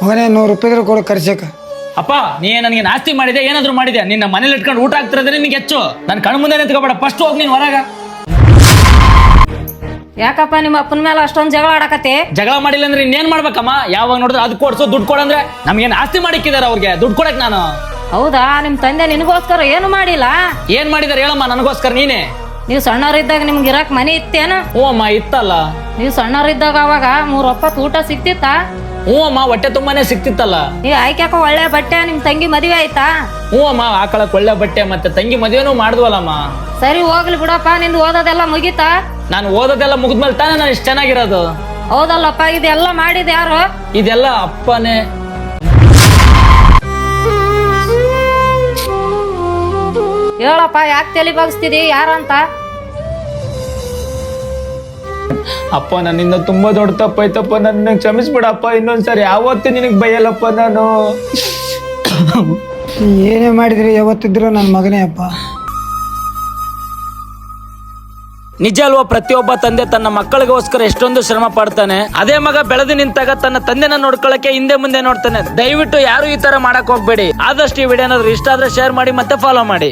ಮಗನೇ 100 ರೂಪಾಯಿ ಕೊಡು ಖರ್ಚಕ್ಕೆ. ಅಪ್ಪ ನೀ ನನಗೆ ನಾಸ್ತಿ ಮಾಡಿದೆ, ಏನಾದ್ರು ಮಾಡಿದೆ, ನಿನ್ನ ಮನೇಲಿ ಇಟ್ಕೊಂಡು ಊಟ ಆಗ್ತಿರೋದ್ರೆ ನಿನ್ಗೆ ಹೆಚ್ಚು. ನನ್ನ ಕಣ್ಣು ಮುಂದೆ ನಿಂತ್ಕೋಬೇಡ, ಫಸ್ಟ್ ಹೋಗಿ ನೀನು ಹೊರಗ. ಯಾಕಪ್ಪ ನಿಮ್ಮ ಅಪ್ಪನ ಮೇಲೆ ಅಷ್ಟೊಂದು ಜಗಳ ಆಡಕತ್ತೆ? ಜಗಳ ಮಾಡಿಲ್ಲ ಅಂದ್ರೆ ಇನ್ನೇನ್ ಮಾಡ್ಬೇಕಮ್ಮ? ಯಾವಾಗ ನೋಡಿದ್ರೆ ಅದಕ್ಕೆ ಕೊಡ್ಸೋ, ದುಡ್ಡು ಕೊಡಂದ್ರೆ ನಮ್ಗೇನು ಆಸ್ತಿ ಮಾಡಿಕ್ಕಿದಾರೆ ಅವ್ರಿಗೆ ದುಡ್ಡು ಕೊಡಕ್ ನಾನು. ಹೌದಾ? ನಿಮ್ ತಂದೆ ನಿನಗೋಸ್ಕರ ಏನು ಮಾಡಿಲ್ಲ? ಏನ್ ಮಾಡಿದಾರೆ ಹೇಳಮ್ಮ ನನಗೋಸ್ಕರ? ನೀನೇ ನೀವು ಸಣ್ಣವ್ರಿದ್ದಾಗ ನಿಮ್ಗೆ ಇರಕ್ ಮನೆ ಇತ್ತೇನ? ಹ್ಞೂ ಅಮ್ಮ ಇತ್ತಲ್ಲ. ನೀವು ಸಣ್ಣವ್ರಿದ್ದಾಗ ಅವಾಗ 3 ಒಪ್ಪತ್ತು ಊಟ ಸಿಕ್ತಿತ್ತ? ಹ್ಞೂ ಅಮ್ಮ ಹೊಟ್ಟೆ ತುಂಬಾನೇ ಸಿಕ್ತಿತ್ತಲ್ಲ. ನೀವು ಆಯ್ಕ್ಯಾಕೋ ಒಳ್ಳೆ ಬಟ್ಟೆ, ನಿಮ್ ತಂಗಿ ಮದುವೆ ಆಯ್ತಾ? ಹ್ಞೂ ಅಮ್ಮ ಹಾಕೊಳಕ್ ಒಳ್ಳೆ ಬಟ್ಟೆ ಮತ್ತೆ ತಂಗಿ ಮದುವೆನೂ ಮಾಡಿದ್ವಲ್ಲಮ್ಮ. ಸರಿ ಹೋಗ್ಲಿ ಬಿಡಪ್ಪ, ನಿಂದು ಓದೋದೆಲ್ಲ ಮುಗೀತಾ? ನಾನು ಓದೋದೆಲ್ಲ ಮುಗಿದ್ಮೇಲೆ ತಾನೇ ನಾನು ಇಷ್ಟು ಚೆನ್ನಾಗಿರೋದು. ಹೌದಲ್ಲಪ್ಪ, ಇದೆಲ್ಲ ಮಾಡಿದ ಯಾರು? ಇದೆಲ್ಲ ಅಪ್ಪನೇ. ಹೇಳಪ್ಪ, ಯಾಕೆ ತಲೆ ಬಗ್ಸ್ತಿದಿ? ಯಾರಂತ? ಅಪ್ಪ ನನ್ನಿಂದ ತುಂಬಾ ದೊಡ್ಡ ತಪ್ಪಾಯ್ತಪ್ಪ, ನನ್ನ ಕ್ಷಮಿಸ್ಬಿಡಪ್ಪ. ಇನ್ನೊಂದ್ಸರಿ ಯಾವತ್ತೂ ನಿನಗೆ ಬೈಯಲ್ಲಪ್ಪ ನಾನು. ಏನೇ ಮಾಡಿದ್ರಿ ಯಾವತ್ತಿದ್ರು ನನ್ನ ಮಗನೇ ಅಪ್ಪ. ನಿಜ ಅಲ್ವಾ? ಪ್ರತಿಯೊಬ್ಬ ತಂದೆ ತನ್ನ ಮಕ್ಕಳಿಗೋಸ್ಕರ ಎಷ್ಟೊಂದು ಶ್ರಮ ಪಡ್ತಾನೆ. ಅದೇ ಮಗ ಬೆಳೆದು ನಿಂತಾಗ ತನ್ನ ತಂದೆನ ನೋಡ್ಕೊಳ್ಳಕ್ಕೆ ಹಿಂದೆ ಮುಂದೆ ನೋಡ್ತಾನೆ. ದಯವಿಟ್ಟು ಯಾರು ಈ ತರ ಮಾಡಕ್ ಹೋಗ್ಬೇಡಿ. ಆದಷ್ಟು ಈ ವಿಡಿಯೋ ಏನಾದ್ರು ಇಷ್ಟ ಆದ್ರೆ ಶೇರ್ ಮಾಡಿ ಮತ್ತೆ ಫಾಲೋ ಮಾಡಿ.